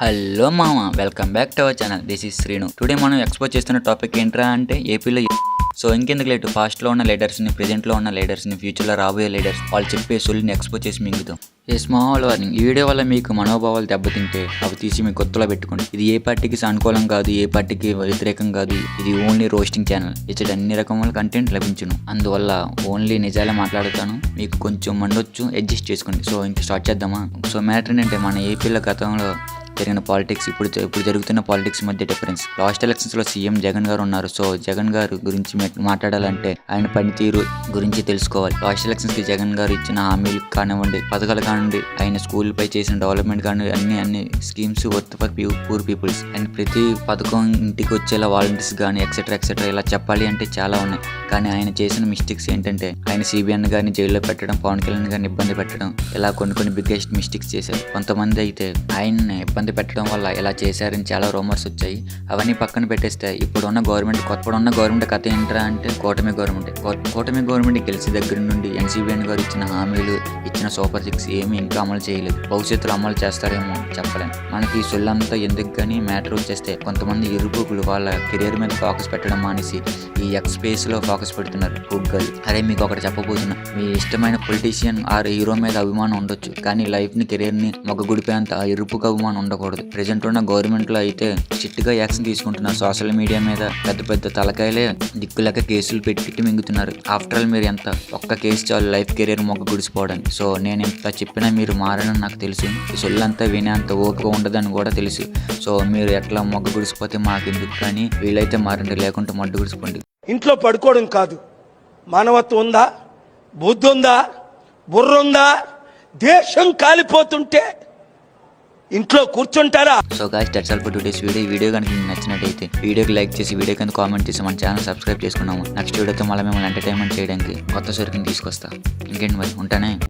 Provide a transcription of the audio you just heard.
Hello మామ, welcome back to our channel. This is Srinu. Today మనం expose చేస్తున్న topic ఏంట్రా అంటే ఏపీలో. సో ఇంకెందుకు లేటు, పాస్ట్లో ఉన్న లీడర్స్ని, ప్రెజెంట్లో ఉన్న లీడర్స్ని, ఫ్యూచర్లో రాబోయే లీడర్స్ వాళ్ళు చెప్పే సొల్లుని ఎక్స్పోజ్ చేసి మింగుతాం. ఏ స్మాల్ వార్నింగ్, ఈ వీడియో వల్ల మీకు మనోభావాలు దెబ్బతింటే అవి తీసి మీ గుర్తులో పెట్టుకోండి. ఇది ఏ పార్టీకి సానుకూలం కాదు, ఏ పార్టీకి వ్యతిరేకం కాదు. ఇది ఓన్లీ రోస్టింగ్ ఛానల్. ఇచ్చటి అన్ని రకముల కంటెంట్ లభించును. అందువల్ల ఓన్లీ నిజాలే మాట్లాడుతాను. మీకు కొంచెం మండొచ్చు, అడ్జస్ట్ చేసుకోండి. సో ఇంక స్టార్ట్ చేద్దామా? సో మ్యాటర్ ఏంటంటే, మన ఏపీలో గతంలో జరిగిన పాలిటిక్స్, ఇప్పుడు జరుగుతున్న పాలిటిక్స్ మధ్య డిఫరెన్స్. లాస్ట్ ఎలక్షన్స్లో సీఎం జగన్ గారు ఉన్నారు. సో జగన్ గారు గురించి మాట్లాడాలంటే ఆయన పనితీరు గురించి తెలుసుకోవాలి. లాస్ట్ ఎలక్షన్స్కి జగన్ గారు ఇచ్చిన హామీలు కానివ్వండి, పథకాలు కానివ్వండి, ఆయన స్కూల్పై చేసిన డెవలప్మెంట్ కానివ్వండి, అన్ని schemes worth for poor peoples and ప్రతి పథకం ఇంటికి వచ్చేలా వాలంటీర్స్ కానీ ఎక్సెట్రా ఇలా చెప్పాలి అంటే చాలా ఉన్నాయి. కానీ ఆయన చేసిన మిస్టేక్స్ ఏంటంటే, ఆయన సిబిఎన్ గారిని జైల్లో పెట్టడం, పవన్ కళ్యాణ్ గారిని ఇబ్బంది పెట్టడం, ఇలా కొన్ని బిగ్గెస్ట్ మిస్టేక్స్ చేశారు. కొంతమంది అయితే ఆయన్ని ఇబ్బంది పెట్టడం వల్ల ఇలా చేశారని చాలా రూమర్స్ వచ్చాయి. అవన్నీ పక్కన పెట్టేస్తే ఇప్పుడున్న గవర్నమెంట్ కథ ఏంట్రా అంటే కూటమి గవర్నమెంట్ గెలిచి దగ్గర నుండి ఎన్సీబీఎన్ గారు ఇచ్చిన హామీలు, ఇచ్చిన సూపర్ 6 ఏమీ ఇంకా అమలు చేయలేదు. భవిష్యత్తులో అమలు చేస్తారేమో చెప్పలేం. మనకి ఈ సొల్లంతా ఎందుకు కానీ మ్యాటర్ వచ్చేస్తే, కొంతమంది ఇరుపుకులు వాళ్ళ కెరీర్ మీద ఫోకస్ పెట్టడం మానేసి ఈ ఎక్స్పేస్లో ఫోకస్ పెడుతున్నారు. గూగుల్ అరే మీకు ఒకటి చెప్పబోతున్నా, మీ ఇష్టమైన పొలిటీషియన్ ఆర్ హీరో మీద అభిమానం ఉండొచ్చు, కానీ లైఫ్ని కెరీర్ని మొగ్గగుడిపోయేంత ఇరుపుకు అభిమానం ఉండకూడదు. ప్రెజెంట్ ఉన్న గవర్నమెంట్లో అయితే స్ట్రిక్ట్గా యాక్షన్ తీసుకుంటున్నారు. సోషల్ మీడియా మీద పెద్ద తలకాయలే దిక్కులేక కేసులు పెట్టి మింగుతున్నారు. ఆఫ్టర్ ఆల్ మీరు ఎంత ఒక్క కేసు చాలు లైఫ్ కెరీర్ మొగ్గ గుడిసిపోవడానికి. సో నేను ఎంత చెప్పినా మీరు మారని నాకు తెలుసు. ఈ సొల్లంతా వినేంత ఓపిక ఉండదని కూడా తెలుసు. సో మీరు ఎట్లా మొగ్గ గుడిసిపోతే మాకు ఎందుకు, కానీ వీలైతే మారండి, లేకుంటే మడ్డు గుడిసిపోండి. ఇంట్లో పడుకోవడం కాదు, మానవత్వం ఉందా, బుద్ధి ఉందా, బుర్ర ఉందా? దేశం కాలిపోతుంటే ఇంట్లో కూర్చుంటారా? So guys, that's all for today's video. ఈ వీడియో కనుక మీకు నచ్చినట్టయితే వీడియోకి లైక్ చేసి, వీడియో కింద కామెంట్ చేసి మన ఛానల్ సబ్స్క్రైబ్ చేసుకున్నాము. నెక్స్ట్ వీడియోతో మళ్ళీ మిమ్మల్ని ఎంటర్టైన్మెంట్ చేయడానికి కొత్త సరుకుని తీసుకొస్తా. ఇంకేంటి మరి, ఉంటానే.